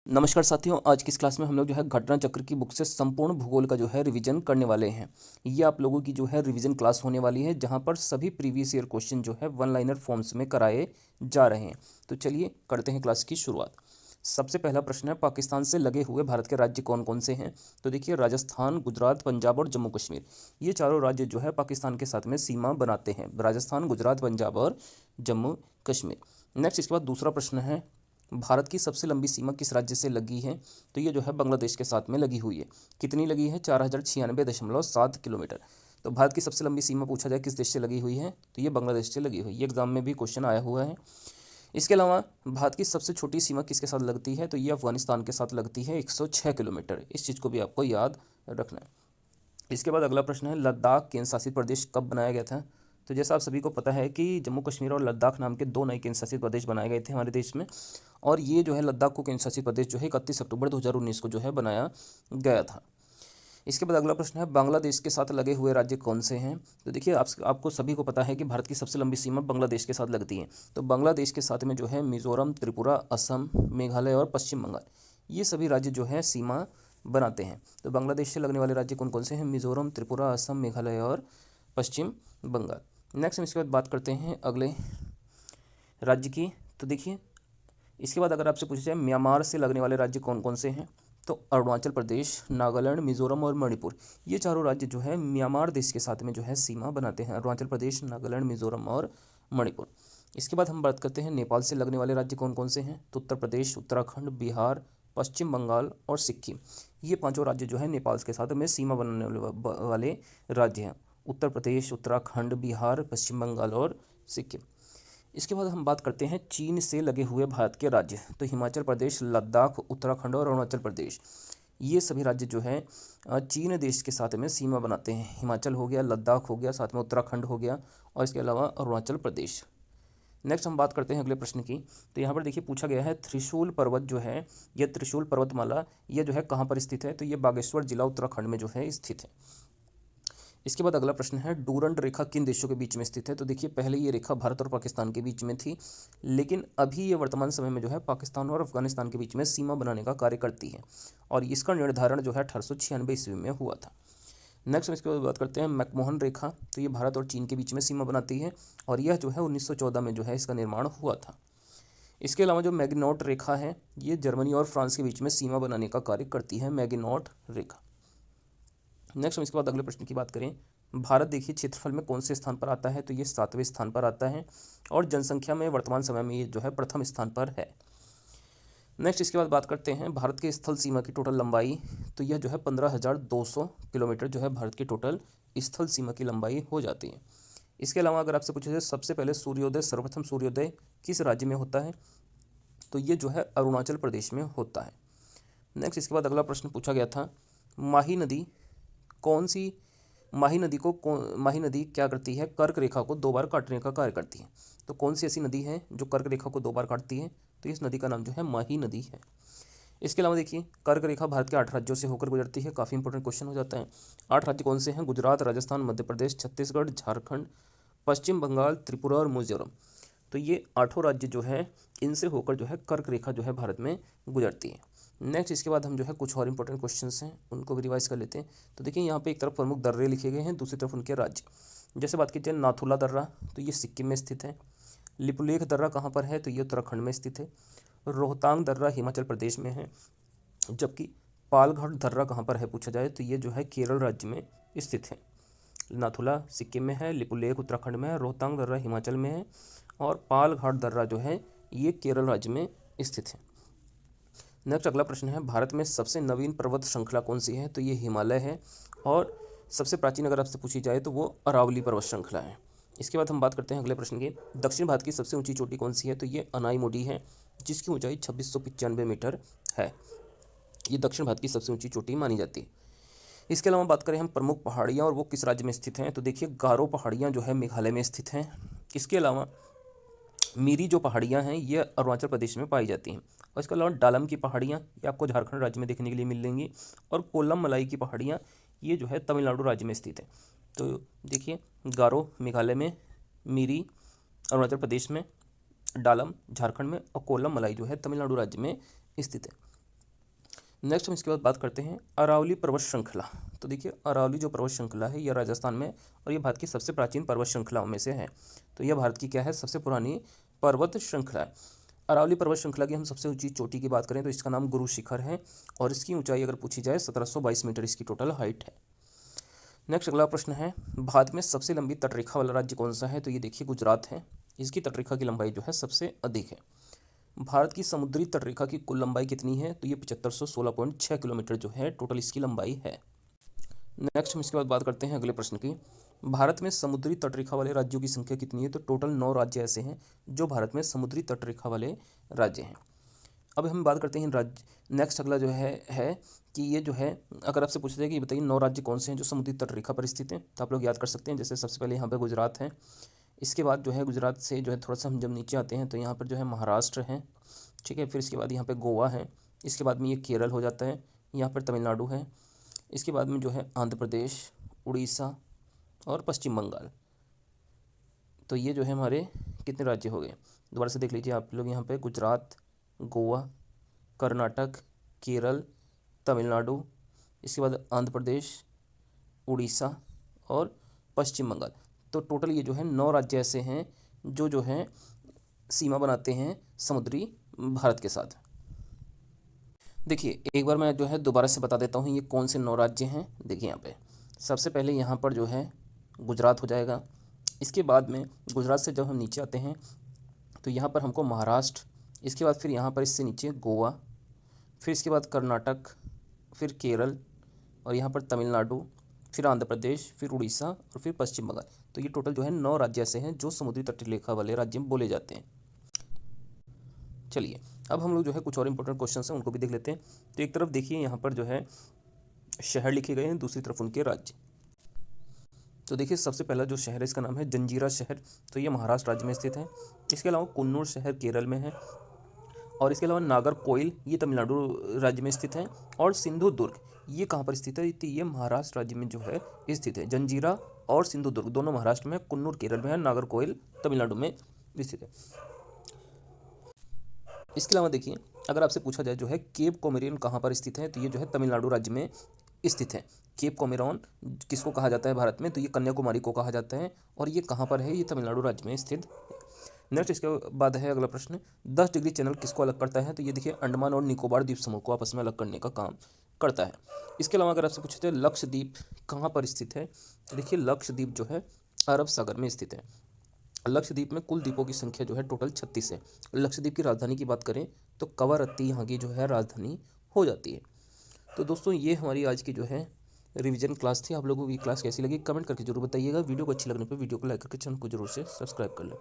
नमस्कार साथियों, आज की इस क्लास में हम लोग जो है घटना चक्र की बुक से संपूर्ण भूगोल का जो है रिवीजन करने वाले हैं। ये आप लोगों की जो है रिवीजन क्लास होने वाली है, जहां पर सभी प्रीवियस ईयर क्वेश्चन जो है वन लाइनर फॉर्म्स में कराए जा रहे हैं। तो चलिए करते हैं क्लास की शुरुआत। सबसे पहला प्रश्न है, पाकिस्तान से लगे हुए भारत के राज्य कौन कौन से हैं। तो देखिए, राजस्थान, गुजरात, पंजाब और जम्मू कश्मीर, ये चारों राज्य जो है पाकिस्तान के साथ में सीमा बनाते हैं। राजस्थान, गुजरात, पंजाब और जम्मू कश्मीर। नेक्स्ट, इसके बाद दूसरा प्रश्न है, भारत की सबसे लंबी सीमा किस राज्य से लगी है। तो ये जो है बांग्लादेश के साथ में लगी हुई है। कितनी लगी है? 4096.7 किलोमीटर। तो भारत की सबसे लंबी सीमा पूछा जाए किस देश से लगी हुई है, तो ये बांग्लादेश से लगी हुई है। ये एग्जाम में भी क्वेश्चन आया हुआ है। इसके अलावा भारत की सबसे छोटी सीमा किसके साथ लगती है, तो ये अफगानिस्तान के साथ लगती है, 106 किलोमीटर। इस चीज़ को भी आपको याद रखना है। इसके बाद अगला प्रश्न है, लद्दाख केंद्र शासित प्रदेश कब बनाया गया था। तो जैसा आप सभी को पता है कि जम्मू कश्मीर और लद्दाख नाम के दो नए केंद्र शासित प्रदेश बनाए गए थे हमारे देश में। और ये जो है लद्दाख को केंद्र शासित प्रदेश जो है 31 अक्टूबर 2019 को जो है बनाया गया था। इसके बाद अगला प्रश्न है, बांग्लादेश के साथ लगे हुए राज्य कौन से हैं। तो देखिए, आपको सभी को पता है कि भारत की सबसे लंबी सीमा बांग्लादेश के साथ लगती है। तो बांग्लादेश के साथ में जो है मिजोरम, त्रिपुरा, असम, मेघालय और पश्चिम बंगाल, ये सभी राज्य जो है सीमा बनाते हैं। तो बांग्लादेश से लगने वाले राज्य कौन कौन से हैं? मिजोरम, त्रिपुरा, असम, मेघालय और पश्चिम बंगाल। नेक्स्ट हम इसके बाद बात करते हैं अगले राज्य की। तो देखिए, इसके बाद अगर आपसे पूछा जाए म्यांमार से लगने वाले राज्य कौन कौन से हैं, तो अरुणाचल प्रदेश, नागालैंड, मिजोरम और मणिपुर, ये चारों राज्य जो है म्यांमार देश के साथ में जो है सीमा बनाते हैं। अरुणाचल प्रदेश, नागालैंड, मिजोरम और मणिपुर। इसके बाद हम बात करते हैं नेपाल से लगने वाले राज्य कौन कौन से हैं। तो उत्तर प्रदेश, उत्तराखंड, बिहार, पश्चिम बंगाल और सिक्किम, ये पांचों राज्य जो है नेपाल के साथ में सीमा बनाने वाले राज्य हैं। उत्तर प्रदेश, उत्तराखंड, बिहार, पश्चिम बंगाल और सिक्किम। इसके बाद हम बात करते हैं चीन से लगे हुए भारत के राज्य। तो हिमाचल प्रदेश, लद्दाख, उत्तराखंड और अरुणाचल प्रदेश, ये सभी राज्य जो है चीन देश के साथ में सीमा बनाते हैं। हिमाचल हो गया, लद्दाख हो गया, साथ में उत्तराखंड हो गया और इसके अलावा अरुणाचल प्रदेश। नेक्स्ट हम बात करते हैं अगले प्रश्न की। तो यहाँ पर देखिए पूछा गया है, त्रिशूल पर्वत जो है, यह त्रिशूल पर्वतमाला, ये जो है कहाँ पर स्थित है। तो ये बागेश्वर जिला उत्तराखंड में जो है स्थित है। इसके बाद अगला प्रश्न है, डूरंड रेखा किन देशों के बीच में स्थित है। तो देखिए, पहले ये रेखा भारत और पाकिस्तान के बीच में थी, लेकिन अभी ये वर्तमान समय में जो है पाकिस्तान और अफगानिस्तान के बीच में सीमा बनाने का कार्य करती है। और इसका निर्धारण जो है 1896 ईस्वी में हुआ था। नेक्स्ट हम इसके बाद बात करते हैं मैकमोहन रेखा। तो ये भारत और चीन के बीच में सीमा बनाती है और यह जो है 1914 में जो है इसका निर्माण हुआ था। इसके अलावा जो मैगिनॉट रेखा है, ये जर्मनी और फ्रांस के बीच में सीमा बनाने का कार्य करती है, मैगिनॉट रेखा। नेक्स्ट हम इसके बाद अगले प्रश्न की बात करें, भारत देखिए क्षेत्रफल में कौन से स्थान पर आता है। तो ये 7वें स्थान पर आता है और जनसंख्या में वर्तमान समय में ये जो है प्रथम स्थान पर है। नेक्स्ट इसके बाद बात करते हैं भारत के स्थल सीमा की टोटल लंबाई। तो यह जो है 15,200 किलोमीटर जो है भारत की टोटल स्थल सीमा की लंबाई हो जाती है। इसके अलावा अगर आपसे पूछा जाए सबसे पहले सूर्योदय, सर्वप्रथम सूर्योदय किस राज्य में होता है, तो ये जो है अरुणाचल प्रदेश में होता है। नेक्स्ट इसके बाद अगला प्रश्न पूछा गया था, माही नदी कौन सी, माही नदी क्या करती है, कर्क रेखा को 2 बार काटने का कार्य करती है। तो कौन सी ऐसी नदी है जो कर्क रेखा को 2 बार काटती है, तो इस नदी का नाम जो है माही नदी है। इसके अलावा देखिए, कर्क रेखा भारत के 8 राज्यों से होकर गुजरती है। काफ़ी इंपॉर्टेंट क्वेश्चन हो जाता है। 8 राज्य कौन से हैं? गुजरात, राजस्थान, मध्य प्रदेश, छत्तीसगढ़, झारखंड, पश्चिम बंगाल, त्रिपुरा और मिजोरम। तो ये 8 राज्य जो है इनसे होकर जो है कर्क रेखा जो है भारत में गुजरती है। नेक्स्ट इसके बाद हम जो है कुछ और इंपॉर्टेंट क्वेश्चंस हैं उनको भी रिवाइज कर लेते हैं। तो देखिए, यहाँ पे एक तरफ प्रमुख दर्रे लिखे गए हैं, दूसरी तरफ उनके राज्य। जैसे बात की जाए नाथुला दर्रा, तो ये सिक्किम में स्थित है। लिपुलेख दर्रा कहाँ पर है, तो ये उत्तराखंड में स्थित है। रोहतांग दर्रा हिमाचल प्रदेश में है। जबकि पालघाट दर्रा कहाँ पर है पूछा जाए, तो ये जो है केरल राज्य में स्थित है। नाथुला सिक्किम में है, लिपुलेख उत्तराखंड में है, रोहतांग दर्रा हिमाचल में है और पालघाट दर्रा जो है ये केरल राज्य में स्थित है। नेक्स्ट अगला प्रश्न है, भारत में सबसे नवीन पर्वत श्रृंखला कौन सी है। तो ये हिमालय है और सबसे प्राचीन अगर आपसे पूछी जाए तो वो अरावली पर्वत श्रृंखला है। इसके बाद हम बात करते हैं अगले प्रश्न की, दक्षिण भारत की सबसे ऊंची चोटी कौन सी है। तो ये अनाईमुडी है, जिसकी ऊंचाई 2695 मीटर है। ये दक्षिण भारत की सबसे ऊंची चोटी मानी जाती है। इसके अलावा बात करें हम प्रमुख पहाड़ियाँ और वो किस राज्य में स्थित हैं। तो देखिए, गारो पहाड़ियाँ जो है मेघालय में स्थित हैं। इसके अलावा मीरी जो पहाड़ियाँ हैं ये अरुणाचल प्रदेश में पाई जाती हैं। और इसके अलावा डालम की पहाड़ियाँ ये आपको झारखंड राज्य में देखने के लिए मिलेंगी। और कोल्लम मलाई की पहाड़ियाँ ये जो है तमिलनाडु राज्य में स्थित है। तो देखिए, गारो मेघालय में, मीरी अरुणाचल प्रदेश में, डालम झारखंड में और कोल्लम मलाई जो है तमिलनाडु राज्य में स्थित है। नेक्स्ट हम इसके बाद बात करते हैं अरावली पर्वत श्रृंखला। तो देखिए अरावली जो पर्वत श्रृंखला है यह राजस्थान में और ये भारत की सबसे प्राचीन पर्वत श्रृंखलाओं में से है। तो यह भारत की क्या है, सबसे पुरानी पर्वत श्रृंखला है। अरावली पर्वत श्रृंखला की हम सबसे ऊंची चोटी की बात करें तो इसका नाम गुरु शिखर है और इसकी ऊंचाई अगर पूछी जाए 1722 मीटर इसकी टोटल हाइट है। नेक्स्ट अगला प्रश्न है, भारत में सबसे लंबी तटरेखा वाला राज्य कौन सा है? तो ये देखिए गुजरात है। इसकी तटरेखा की लंबाई जो है सबसे अधिक है। भारत की समुद्री तटरेखा की कुल लंबाई कितनी है? तो ये 7516.6 किलोमीटर जो है टोटल इसकी लंबाई है। नेक्स्ट हम इसके बाद बात करते हैं अगले प्रश्न की। भारत में समुद्री तटरेखा वाले राज्यों की संख्या कितनी है? तो टोटल 9 राज्य ऐसे हैं जो भारत में समुद्री तटरेखा वाले राज्य हैं। अब हम बात करते हैं राज्य। नेक्स्ट अगला जो है कि ये जो है अगर आपसे पूछा जाए कि बताइए 9 राज्य कौन से हैं जो समुद्री तटरेखा पर स्थित हैं, तो आप लोग याद कर सकते हैं। जैसे सबसे पहले यहाँ पर गुजरात है, इसके बाद जो है गुजरात से जो है थोड़ा सा हम जब नीचे आते हैं तो यहाँ पर जो है महाराष्ट्र है, ठीक है। फिर इसके बाद यहाँ पे गोवा है, इसके बाद में ये केरल हो जाता है, यहाँ पर तमिलनाडु है, इसके बाद में जो है आंध्र प्रदेश, उड़ीसा और पश्चिम बंगाल। तो ये जो है हमारे कितने राज्य हो गए, दोबारा से देख लीजिए आप लोग। यहाँ पे गुजरात, गोवा, कर्नाटक, केरल, तमिलनाडु, इसके बाद आंध्र प्रदेश, उड़ीसा और पश्चिम बंगाल। तो टोटल ये जो है 9 राज्य ऐसे हैं जो है सीमा बनाते हैं समुद्री भारत के साथ। देखिए एक बार मैं जो है दोबारा से बता देता हूँ ये कौन से 9 राज्य हैं। देखिए यहाँ पे सबसे पहले यहाँ पर जो है गुजरात हो जाएगा। इसके बाद में गुजरात से जब हम नीचे आते हैं तो यहाँ पर हमको महाराष्ट्र, इसके बाद फिर यहाँ पर इससे नीचे गोवा, फिर इसके बाद कर्नाटक, फिर केरल और यहाँ पर तमिलनाडु, फिर आंध्र प्रदेश, फिर उड़ीसा और फिर पश्चिम बंगाल। तो ये टोटल जो है 9 राज्य ऐसे हैं जो समुद्री तटरेखा वाले राज्य बोले जाते हैं। चलिए अब हम लोग जो है कुछ और इंपॉर्टेंट क्वेश्चन हैं उनको भी देख लेते हैं। तो एक तरफ देखिए यहाँ पर जो है शहर लिखे गए हैं, दूसरी तरफ उनके राज्य। तो देखिए सबसे पहला जो शहर है इसका नाम है जंजीरा शहर। तो ये महाराष्ट्र राज्य में स्थित है। इसके अलावा कुन्नूर शहर केरल में है और इसके अलावा नागरकोइल ये तमिलनाडु राज्य में स्थित है और सिंधुदुर्ग ये कहाँ पर स्थित है? तो ये महाराष्ट्र राज्य में जो है स्थित है। जंजीरा और सिंधुदुर्ग दोनों महाराष्ट्र में, कुन्नूर केरल में है, नागरकोइल तमिलनाडु में स्थित है। इसके अलावा देखिए अगर आपसे पूछा जाए जो है केप कोमोरिन कहाँ पर स्थित है? तो ये जो है तमिलनाडु राज्य में स्थित है। केप कोमोरिन किसको कहा जाता है भारत में? तो ये कन्याकुमारी को कहा जाता है और ये कहाँ पर है? ये तमिलनाडु राज्य में स्थित है। नेक्स्ट इसके बाद है अगला प्रश्न, 10 डिग्री चैनल किसको अलग करता है? तो ये देखिए अंडमान और निकोबार द्वीप समूह को आपस में अलग करने का काम करता है। इसके अलावा अगर आपसे पूछे तो लक्षद्वीप कहाँ पर स्थित है? तो देखिए लक्षद्वीप जो है अरब सागर में स्थित है। लक्षद्वीप में कुल द्वीपों की संख्या जो है टोटल 36 है। लक्षद्वीप की राजधानी की बात करें तो कवरत्ती यहाँ की जो है राजधानी हो जाती है। तो दोस्तों ये हमारी आज की जो है रिवीजन क्लास थी। आप लोगों की क्लास कैसी लगी कमेंट करके जरूर बताइएगा। वीडियो को अच्छी लगने पर वीडियो को लाइक करके चैनल को जरूर से सब्सक्राइब कर लें।